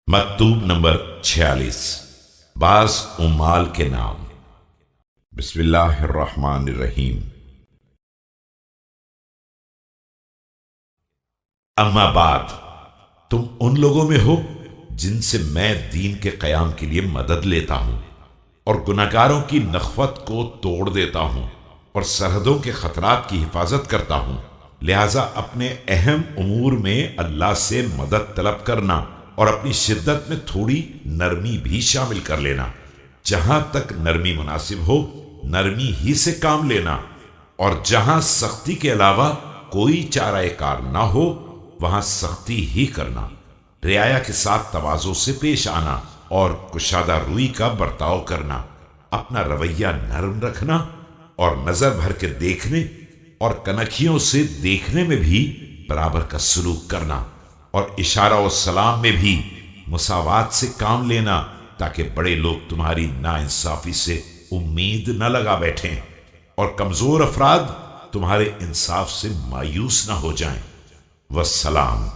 مکتوب نمبر 46 بعض امال کے نام۔ بسم اللہ الرحمن الرحیم۔ اما بعد، تم ان لوگوں میں ہو جن سے میں دین کے قیام کے لیے مدد لیتا ہوں اور گناہگاروں کی نخوت کو توڑ دیتا ہوں اور سرحدوں کے خطرات کی حفاظت کرتا ہوں، لہذا اپنے اہم امور میں اللہ سے مدد طلب کرنا اور اپنی شدت میں تھوڑی نرمی بھی شامل کر لینا۔ جہاں تک نرمی مناسب ہو نرمی ہی سے کام لینا، اور جہاں سختی کے علاوہ کوئی چارہ کار نہ ہو وہاں سختی ہی کرنا۔ رعایا کے ساتھ تواضع سے پیش آنا اور کشادہ روئی کا برتاؤ کرنا، اپنا رویہ نرم رکھنا اور نظر بھر کے دیکھنے اور کنکھیوں سے دیکھنے میں بھی برابر کا سلوک کرنا، اور اشارہ و سلام میں بھی مساوات سے کام لینا، تاکہ بڑے لوگ تمہاری ناانصافی سے امید نہ لگا بیٹھیں اور کمزور افراد تمہارے انصاف سے مایوس نہ ہو جائیں۔ والسلام۔